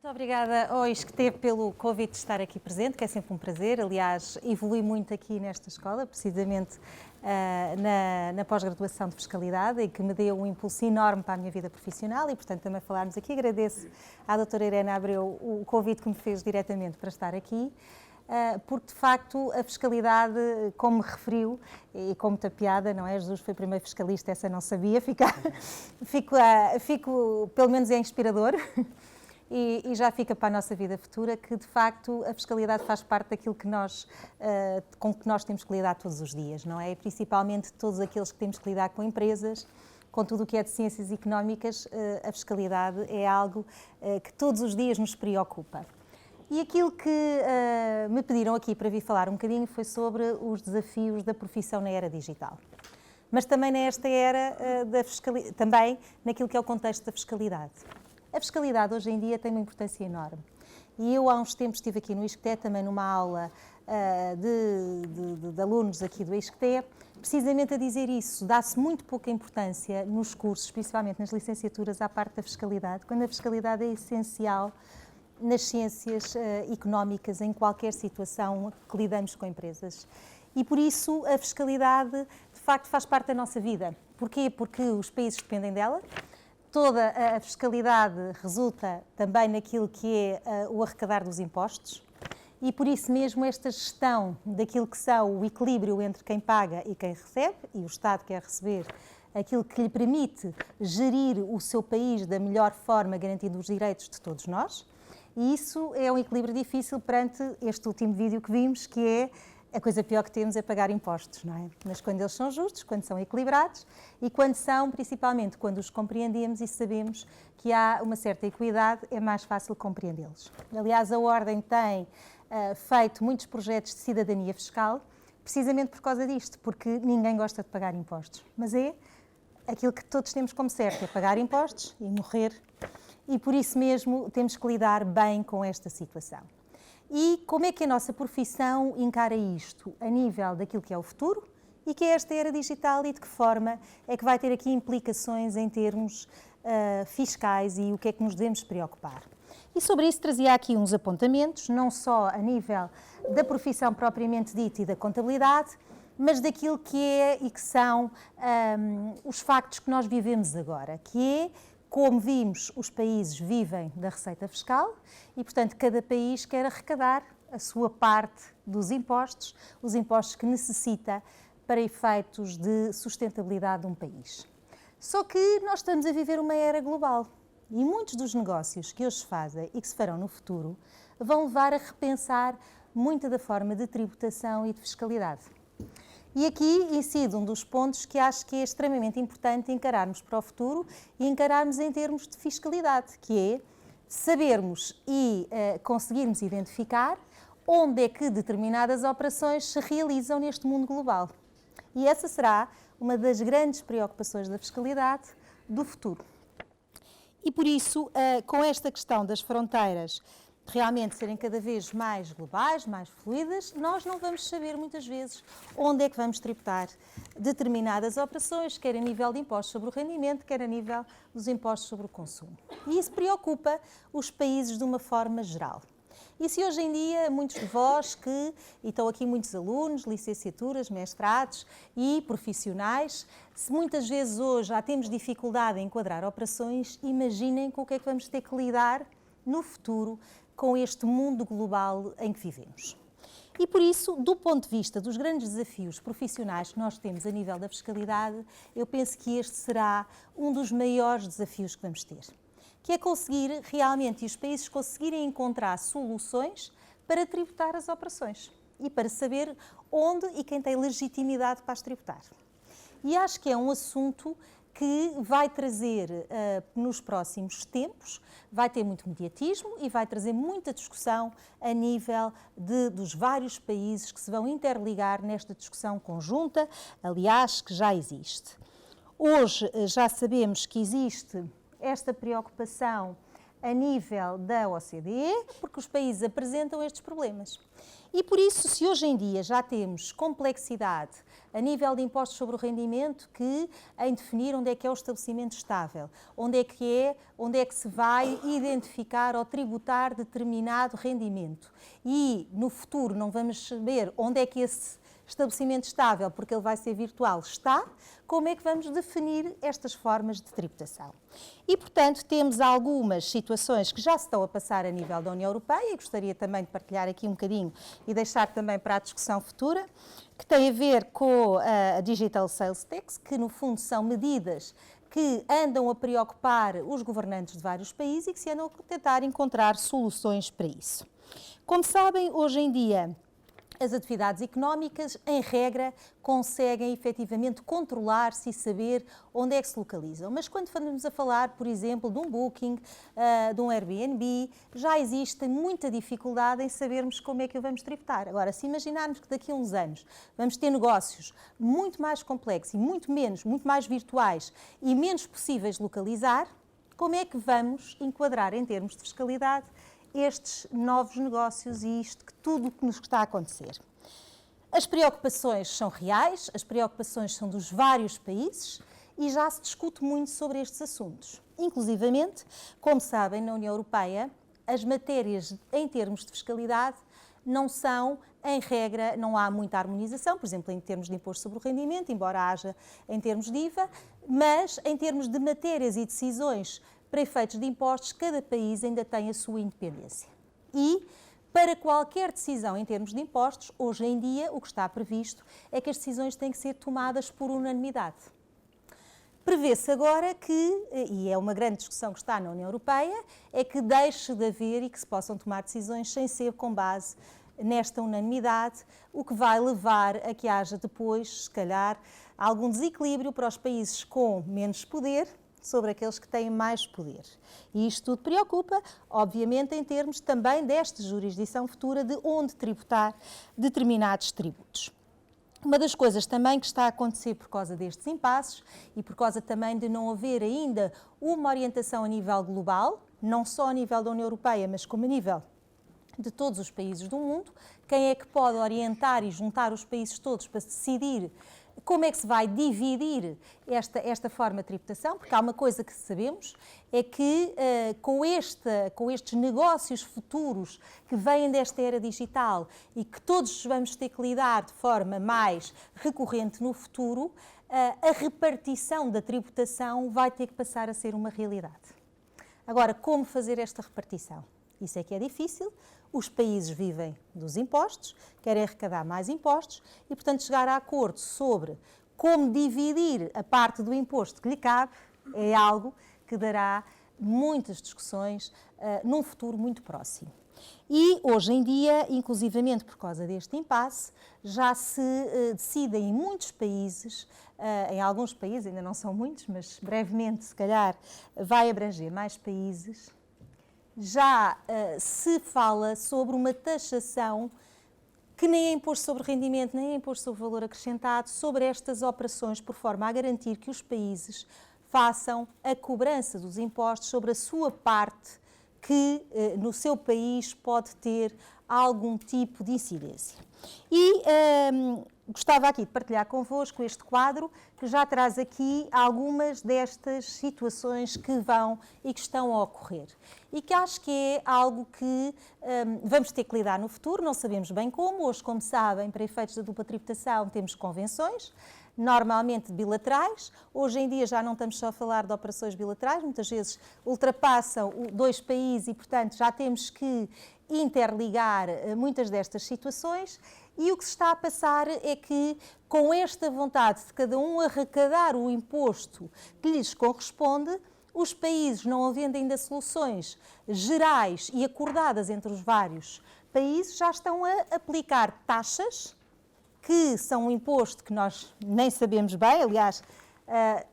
Muito obrigada ao ISCTE pelo convite de estar aqui presente, que é sempre um prazer. Aliás, evolui muito aqui nesta escola, precisamente na pós-graduação de Fiscalidade, e que me deu um impulso enorme para a minha vida profissional e, portanto, também falarmos aqui. Agradeço à doutora Irene Abreu o convite que me fez diretamente para estar aqui, porque, de facto, a fiscalidade, como me referiu, e com muita piada, não é? Jesus foi o primeiro fiscalista, essa não sabia, fico pelo menos é inspirador. E já fica para a nossa vida futura que, de facto, a fiscalidade faz parte daquilo que com que nós temos que lidar todos os dias, não é? E principalmente todos aqueles que temos que lidar com empresas, com tudo o que é de ciências económicas, a fiscalidade é algo que todos os dias nos preocupa. E aquilo que me pediram aqui para vir falar um bocadinho foi sobre os desafios da profissão na era digital. Mas também nesta era também naquilo que é o contexto da fiscalidade. A fiscalidade hoje em dia tem uma importância enorme. E eu há uns tempos estive aqui no ISCTE, também numa aula de alunos aqui do ISCTE, precisamente a dizer isso. Dá-se muito pouca importância nos cursos, principalmente nas licenciaturas, à parte da fiscalidade, quando a fiscalidade é essencial nas ciências económicas, em qualquer situação que lidamos com empresas. E por isso a fiscalidade, de facto, faz parte da nossa vida. Porquê? Porque os países dependem dela. Toda a fiscalidade resulta também naquilo que é o arrecadar dos impostos e, por isso mesmo, esta gestão daquilo que são o equilíbrio entre quem paga e quem recebe, e o Estado quer receber aquilo que lhe permite gerir o seu país da melhor forma, garantindo os direitos de todos nós. E isso é um equilíbrio difícil perante este último vídeo que vimos, que é a coisa pior que temos é pagar impostos, não é? Mas quando eles são justos, quando são equilibrados e quando são, principalmente, quando os compreendemos e sabemos que há uma certa equidade, é mais fácil compreendê-los. Aliás, a Ordem tem feito muitos projetos de cidadania fiscal, precisamente por causa disto, porque ninguém gosta de pagar impostos. Mas é aquilo que todos temos como certo, é pagar impostos e morrer. E por isso mesmo temos que lidar bem com esta situação. E como é que a nossa profissão encara isto a nível daquilo que é o futuro e que é esta era digital e de que forma é que vai ter aqui implicações em termos fiscais e o que é que nos devemos preocupar. E sobre isso trazia aqui uns apontamentos, não só a nível da profissão propriamente dita e da contabilidade, mas daquilo que é e que são os factos que nós vivemos agora, que é, como vimos, os países vivem da receita fiscal e, portanto, cada país quer arrecadar a sua parte dos impostos, os impostos que necessita para efeitos de sustentabilidade de um país. Só que nós estamos a viver uma era global e muitos dos negócios que hoje se fazem e que se farão no futuro vão levar a repensar muita da forma de tributação e de fiscalidade. E aqui incide um dos pontos que acho que é extremamente importante encararmos para o futuro e encararmos em termos de fiscalidade, que é sabermos e conseguirmos identificar onde é que determinadas operações se realizam neste mundo global. E essa será uma das grandes preocupações da fiscalidade do futuro. E por isso, com esta questão das fronteiras realmente serem cada vez mais globais, mais fluidas, nós não vamos saber muitas vezes onde é que vamos tributar determinadas operações, quer a nível de impostos sobre o rendimento, quer a nível dos impostos sobre o consumo. E isso preocupa os países de uma forma geral. E se hoje em dia muitos de vós e estão aqui muitos alunos, licenciaturas, mestrados e profissionais, se muitas vezes hoje já temos dificuldade em enquadrar operações, imaginem com o que é que vamos ter que lidar no futuro com este mundo global em que vivemos. E por isso, do ponto de vista dos grandes desafios profissionais que nós temos a nível da fiscalidade, eu penso que este será um dos maiores desafios que vamos ter, que é conseguir realmente, e os países conseguirem encontrar soluções para tributar as operações e para saber onde e quem tem legitimidade para as tributar. E acho que é um assunto que vai trazer, nos próximos tempos, vai ter muito mediatismo e vai trazer muita discussão a nível dos vários países que se vão interligar nesta discussão conjunta, aliás, que já existe. Hoje já sabemos que existe esta preocupação a nível da OCDE, porque os países apresentam estes problemas. E por isso, se hoje em dia já temos complexidade a nível de impostos sobre o rendimento, que em definir onde é que é o estabelecimento estável, onde é que se vai identificar ou tributar determinado rendimento. E no futuro não vamos saber onde é que esse estabelecimento estável, porque ele vai ser virtual, está, como é que vamos definir estas formas de tributação. E, portanto, temos algumas situações que já se estão a passar a nível da União Europeia, e gostaria também de partilhar aqui um bocadinho e deixar também para a discussão futura, que tem a ver com a Digital Sales Tax, que no fundo são medidas que andam a preocupar os governantes de vários países e que se andam a tentar encontrar soluções para isso. Como sabem, hoje em dia, as atividades económicas, em regra, conseguem efetivamente controlar-se e saber onde é que se localizam. Mas quando estamos a falar, por exemplo, de um Booking, de um Airbnb, já existe muita dificuldade em sabermos como é que o vamos tributar. Agora, se imaginarmos que daqui a uns anos vamos ter negócios muito mais complexos e muito mais virtuais e menos possíveis de localizar, como é que vamos enquadrar em termos de fiscalidade estes novos negócios e tudo o que nos está a acontecer? As preocupações são reais, as preocupações são dos vários países e já se discute muito sobre estes assuntos. Inclusivamente, como sabem, na União Europeia, as matérias em termos de fiscalidade não são, em regra, não há muita harmonização, por exemplo, em termos de imposto sobre o rendimento, embora haja em termos de IVA, mas em termos de matérias e decisões para efeitos de impostos, cada país ainda tem a sua independência. E, para qualquer decisão em termos de impostos, hoje em dia, o que está previsto é que as decisões têm que ser tomadas por unanimidade. Prevê-se agora que, e é uma grande discussão que está na União Europeia, é que deixe de haver e que se possam tomar decisões sem ser com base nesta unanimidade, o que vai levar a que haja depois, se calhar, algum desequilíbrio para os países com menos poder sobre aqueles que têm mais poder. E isto tudo preocupa, obviamente, em termos também desta jurisdição futura de onde tributar determinados tributos. Uma das coisas também que está a acontecer por causa destes impasses e por causa também de não haver ainda uma orientação a nível global, não só a nível da União Europeia, mas como a nível de todos os países do mundo, quem é que pode orientar e juntar os países todos para decidir como é que se vai dividir esta forma de tributação, porque há uma coisa que sabemos, é que com estes negócios futuros que vêm desta era digital e que todos vamos ter que lidar de forma mais recorrente no futuro, a repartição da tributação vai ter que passar a ser uma realidade. Agora, como fazer esta repartição? Isso é que é difícil. Os países vivem dos impostos, querem arrecadar mais impostos e, portanto, chegar a acordo sobre como dividir a parte do imposto que lhe cabe é algo que dará muitas discussões num futuro muito próximo. E, hoje em dia, inclusivamente por causa deste impasse, já se decide em muitos países, em alguns países, ainda não são muitos, mas brevemente, se calhar, vai abranger mais países, já se fala sobre uma taxação que nem é imposto sobre rendimento, nem é imposto sobre valor acrescentado, sobre estas operações, por forma a garantir que os países façam a cobrança dos impostos sobre a sua parte que no seu país pode ter algum tipo de incidência. E gostava aqui de partilhar convosco este quadro que já traz aqui algumas destas situações que vão e que estão a ocorrer. E que acho que é algo que vamos ter que lidar no futuro, não sabemos bem como. Hoje, como sabem, para efeitos da dupla tributação temos convenções, normalmente bilaterais. Hoje em dia já não estamos só a falar de operações bilaterais, muitas vezes ultrapassam dois países e, portanto, já temos que interligar muitas destas situações. E o que se está a passar é que, com esta vontade de cada um arrecadar o imposto que lhes corresponde, os países, não havendo ainda soluções gerais e acordadas entre os vários países, já estão a aplicar taxas que são um imposto que nós nem sabemos bem, aliás,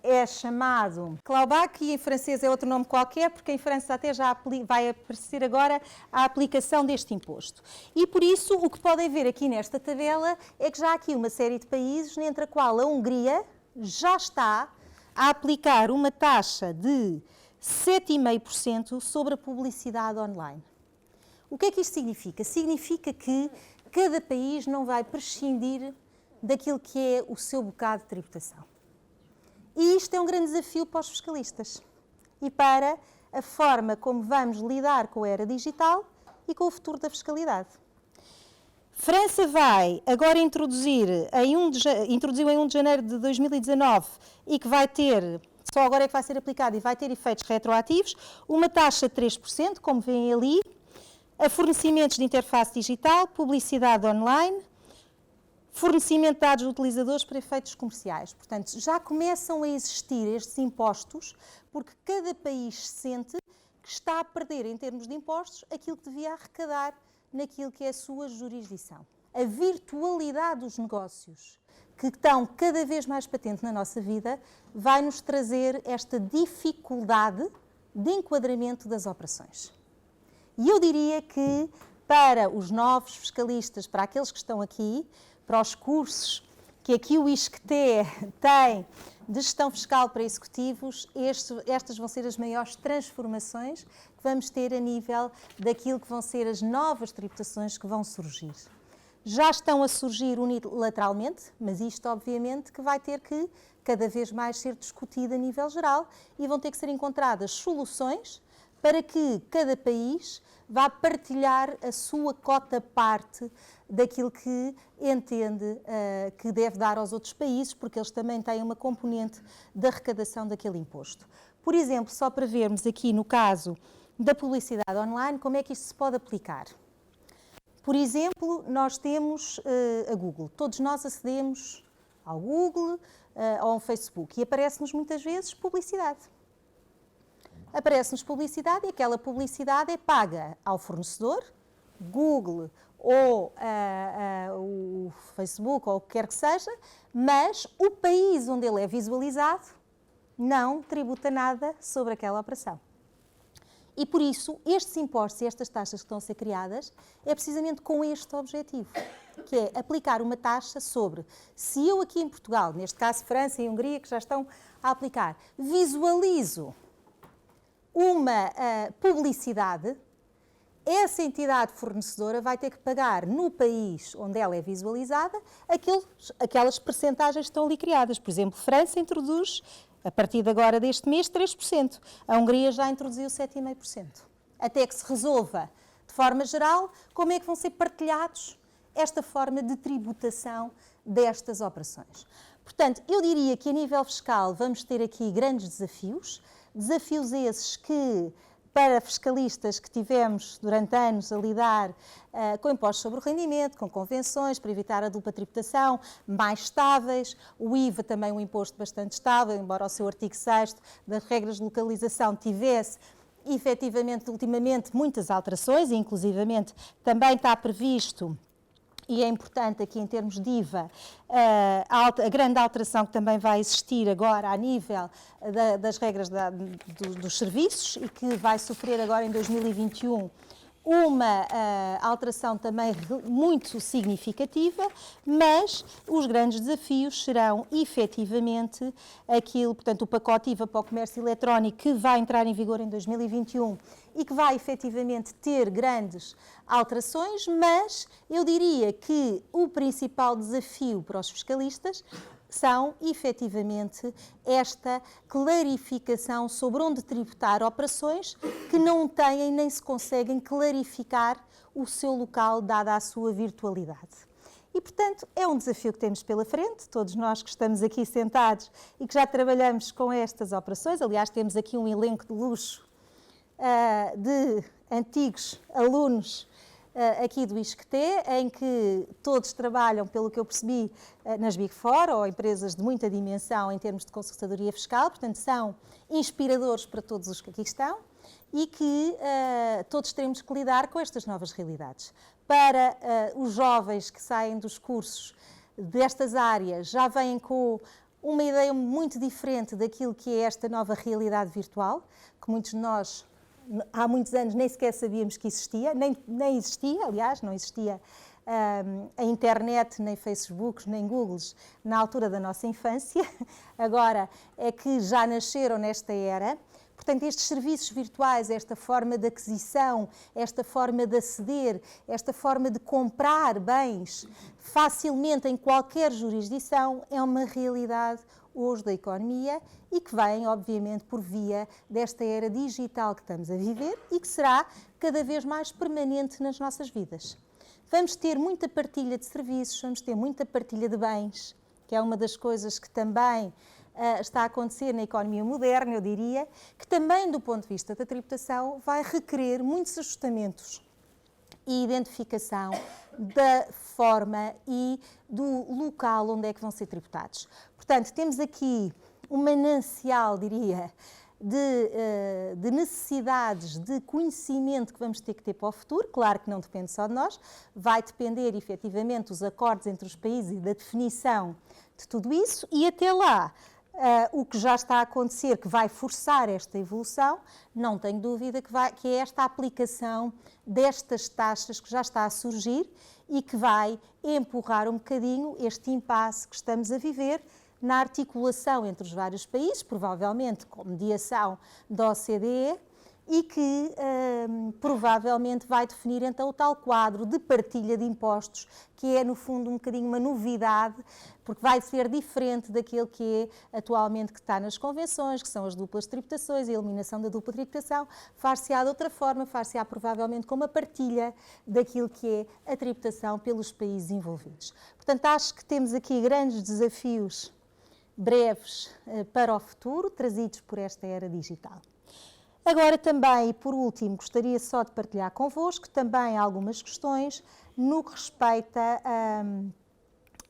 é chamado clawback e em francês é outro nome qualquer, porque em França até já vai aparecer agora a aplicação deste imposto. E por isso o que podem ver aqui nesta tabela é que já há aqui uma série de países, entre a qual a Hungria já está a aplicar uma taxa de 7,5% sobre a publicidade online. O que é que isto significa? Significa que cada país não vai prescindir daquilo que é o seu bocado de tributação. E isto é um grande desafio para os fiscalistas e para a forma como vamos lidar com a era digital e com o futuro da fiscalidade. França vai agora introduziu em 1 de janeiro de 2019 e que vai ter, só agora é que vai ser aplicado e vai ter efeitos retroativos, uma taxa de 3%, como veem ali, a fornecimentos de interface digital, publicidade online, fornecimento de dados de utilizadores para efeitos comerciais. Portanto, já começam a existir estes impostos porque cada país sente que está a perder, em termos de impostos, aquilo que devia arrecadar naquilo que é a sua jurisdição. A virtualidade dos negócios, que estão cada vez mais patente na nossa vida, vai nos trazer esta dificuldade de enquadramento das operações. E eu diria que para os novos fiscalistas, para aqueles que estão aqui, para os cursos que aqui o ISCTE tem de gestão fiscal para executivos, estas vão ser as maiores transformações que vamos ter a nível daquilo que vão ser as novas tributações que vão surgir. Já estão a surgir unilateralmente, mas isto obviamente que vai ter que cada vez mais ser discutido a nível geral e vão ter que ser encontradas soluções para que cada país vá partilhar a sua cota-parte daquilo que entende que deve dar aos outros países, porque eles também têm uma componente da arrecadação daquele imposto. Por exemplo, só para vermos aqui no caso da publicidade online, como é que isto se pode aplicar? Por exemplo, nós temos a Google. Todos nós acedemos ao Google ou ao Facebook e aparece-nos muitas vezes publicidade. Aparece-nos publicidade e aquela publicidade é paga ao fornecedor, Google ou o Facebook ou o que quer que seja, mas o país onde ele é visualizado não tributa nada sobre aquela operação. E por isso, estes impostos e estas taxas que estão a ser criadas é precisamente com este objetivo, que é aplicar uma taxa sobre, se eu aqui em Portugal, neste caso França e Hungria, que já estão a aplicar, visualizo uma publicidade, essa entidade fornecedora vai ter que pagar no país onde ela é visualizada aquelas percentagens que estão ali criadas. Por exemplo, França introduz, a partir de agora deste mês, 3%. A Hungria já introduziu 7,5%. Até que se resolva, de forma geral, como é que vão ser partilhados esta forma de tributação destas operações. Portanto, eu diria que a nível fiscal vamos ter aqui grandes desafios, desafios esses que, para fiscalistas que tivemos durante anos a lidar com impostos sobre o rendimento, com convenções para evitar a dupla tributação, mais estáveis, o IVA também um imposto bastante estável, embora o seu artigo 6º das regras de localização tivesse efetivamente, ultimamente, muitas alterações, e inclusivamente também está previsto, e é importante aqui em termos de IVA, a grande alteração que também vai existir agora a nível das regras dos serviços e que vai sofrer agora em 2021 uma alteração também muito significativa, mas os grandes desafios serão efetivamente aquilo, portanto, o pacote IVA para o comércio eletrónico que vai entrar em vigor em 2021 e que vai efetivamente ter grandes alterações, mas eu diria que o principal desafio para os fiscalistas são, efetivamente, esta clarificação sobre onde tributar operações que não têm nem se conseguem clarificar o seu local, dada a sua virtualidade. E, portanto, é um desafio que temos pela frente, todos nós que estamos aqui sentados e que já trabalhamos com estas operações. Aliás, temos aqui um elenco de luxo de antigos alunos aqui do ISCTE, em que todos trabalham, pelo que eu percebi, nas Big Four, ou empresas de muita dimensão em termos de consultadoria fiscal, portanto são inspiradores para todos os que aqui estão e que todos temos que lidar com estas novas realidades. Para os jovens que saem dos cursos destas áreas, já vêm com uma ideia muito diferente daquilo que é esta nova realidade virtual, que muitos de nós há muitos anos nem sequer sabíamos que existia, nem existia, aliás, não existia a internet, nem Facebooks, nem Googles na altura da nossa infância. Agora é que já nasceram nesta era. Portanto, estes serviços virtuais, esta forma de aquisição, esta forma de aceder, esta forma de comprar bens facilmente em qualquer jurisdição, é uma realidade hoje da economia e que vem, obviamente, por via desta era digital que estamos a viver e que será cada vez mais permanente nas nossas vidas. Vamos ter muita partilha de serviços, vamos ter muita partilha de bens, que é uma das coisas que também está a acontecer na economia moderna, eu diria, que também do ponto de vista da tributação vai requerer muitos ajustamentos e identificação da forma e do local onde é que vão ser tributados. Portanto, temos aqui um manancial, diria, de necessidades de conhecimento que vamos ter que ter para o futuro. Claro que não depende só de nós, vai depender efetivamente dos acordos entre os países e da definição de tudo isso, e até lá o que já está a acontecer, que vai forçar esta evolução, não tenho dúvida que é esta aplicação destas taxas que já está a surgir e que vai empurrar um bocadinho este impasse que estamos a viver na articulação entre os vários países, provavelmente com mediação da OCDE, e que provavelmente vai definir então o tal quadro de partilha de impostos, que é no fundo um bocadinho uma novidade, porque vai ser diferente daquilo que é atualmente que está nas convenções, que são as duplas tributações, a eliminação da dupla tributação, far-se-á de outra forma, far-se-á provavelmente com uma partilha daquilo que é a tributação pelos países envolvidos. Portanto, acho que temos aqui grandes desafios breves para o futuro, trazidos por esta era digital. Agora também, e por último, gostaria só de partilhar convosco também algumas questões no que respeita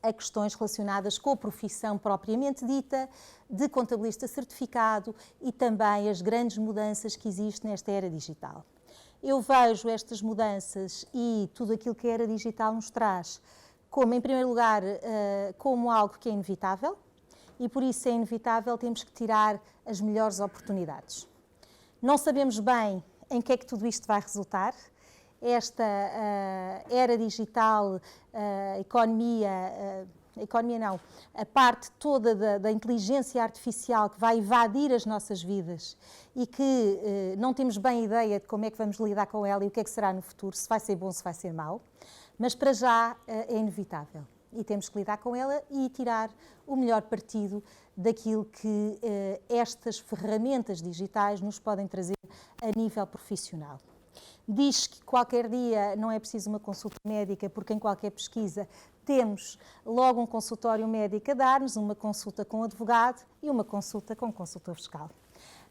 a questões relacionadas com a profissão propriamente dita, de contabilista certificado e também as grandes mudanças que existem nesta era digital. Eu vejo estas mudanças e tudo aquilo que a era digital nos traz como, em primeiro lugar, como algo que é inevitável e por isso é inevitável, temos que tirar as melhores oportunidades. Não sabemos bem em que é que tudo isto vai resultar. Esta era digital, a parte toda da inteligência artificial que vai invadir as nossas vidas e que não temos bem ideia de como é que vamos lidar com ela e o que é que será no futuro, se vai ser bom, se vai ser mau, mas para já é inevitável e temos que lidar com ela e tirar o melhor partido daquilo que estas ferramentas digitais nos podem trazer a nível profissional. Diz que qualquer dia não é preciso uma consulta médica, porque em qualquer pesquisa temos logo um consultório médico a dar-nos, uma consulta com advogado e uma consulta com consultor fiscal.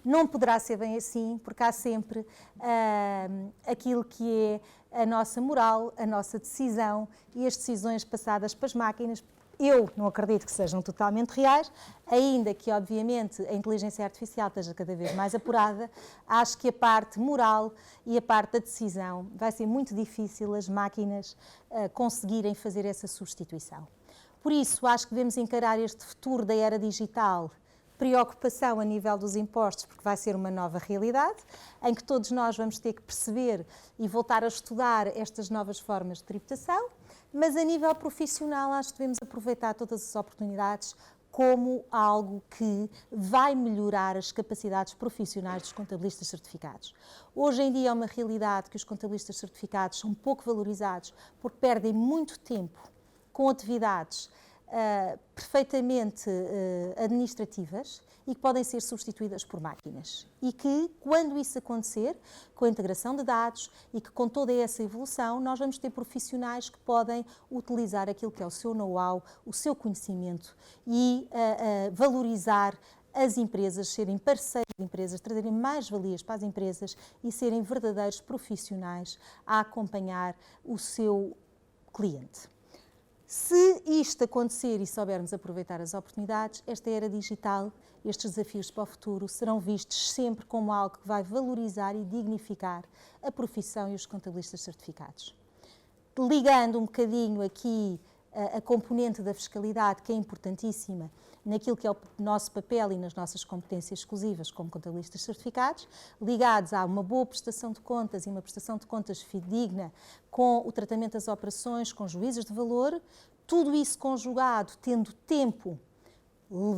Não poderá ser bem assim, porque há sempre aquilo que é a nossa moral, a nossa decisão e as decisões passadas para as máquinas. Eu não acredito que sejam totalmente reais, ainda que, obviamente, a inteligência artificial esteja cada vez mais apurada, acho que a parte moral e a parte da decisão vai ser muito difícil as máquinas conseguirem fazer essa substituição. Por isso, acho que devemos encarar este futuro da era digital, preocupação a nível dos impostos, porque vai ser uma nova realidade, em que todos nós vamos ter que perceber e voltar a estudar estas novas formas de tributação, mas a nível profissional acho que devemos aproveitar todas as oportunidades como algo que vai melhorar as capacidades profissionais dos contabilistas certificados. Hoje em dia é uma realidade que os contabilistas certificados são pouco valorizados porque perdem muito tempo com atividades perfeitamente administrativas e que podem ser substituídas por máquinas. E que, quando isso acontecer, com a integração de dados e que com toda essa evolução, nós vamos ter profissionais que podem utilizar aquilo que é o seu know-how, o seu conhecimento e valorizar as empresas, serem parceiros de empresas, trazerem mais valias para as empresas e serem verdadeiros profissionais a acompanhar o seu cliente. Se isto acontecer e soubermos aproveitar as oportunidades, esta era digital, estes desafios para o futuro serão vistos sempre como algo que vai valorizar e dignificar a profissão e os contabilistas certificados. Ligando um bocadinho aqui a componente da fiscalidade, que é importantíssima naquilo que é o nosso papel e nas nossas competências exclusivas como contabilistas certificados, ligados a uma boa prestação de contas e uma prestação de contas fidedigna com o tratamento das operações, com juízos de valor, tudo isso conjugado, tendo tempo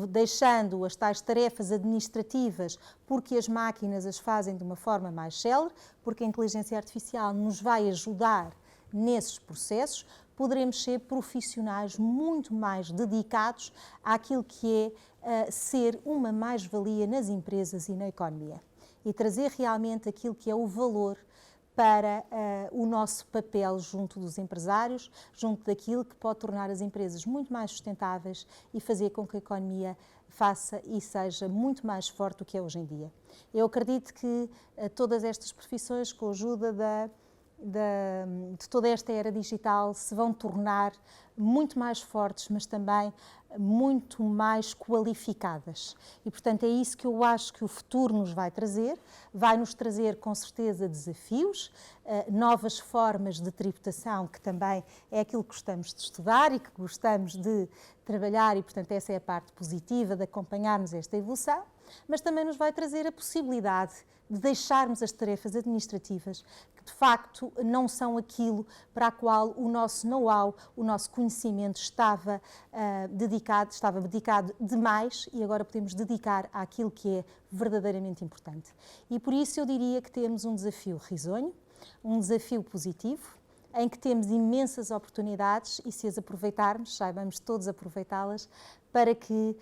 deixando as tais tarefas administrativas, porque as máquinas as fazem de uma forma mais célere, porque a inteligência artificial nos vai ajudar nesses processos, poderemos ser profissionais muito mais dedicados àquilo que é ser uma mais-valia nas empresas e na economia e trazer realmente aquilo que é o valor para o nosso papel junto dos empresários, junto daquilo que pode tornar as empresas muito mais sustentáveis e fazer com que a economia faça e seja muito mais forte do que é hoje em dia. Eu acredito que todas estas profissões, com a ajuda de toda esta era digital, se vão tornar muito mais fortes, mas também muito mais qualificadas. E, portanto, é isso que eu acho que o futuro nos vai nos trazer com certeza desafios, novas formas de tributação, que também é aquilo que gostamos de estudar e que gostamos de trabalhar e, portanto, essa é a parte positiva de acompanharmos esta evolução, mas também nos vai trazer a possibilidade de deixarmos as tarefas administrativas que, de facto, não são aquilo para a qual o nosso know-how, o nosso conhecimento estava dedicado demais e agora podemos dedicar àquilo que é verdadeiramente importante. E por isso eu diria que temos um desafio risonho, um desafio positivo, em que temos imensas oportunidades e, se as aproveitarmos, saibamos todos aproveitá-las, para que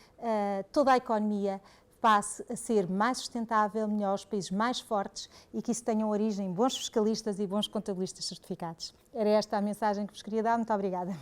toda a economia passe a ser mais sustentável, melhor, os países mais fortes e que isso tenha origem em bons fiscalistas e bons contabilistas certificados. Era esta a mensagem que vos queria dar. Muito obrigada.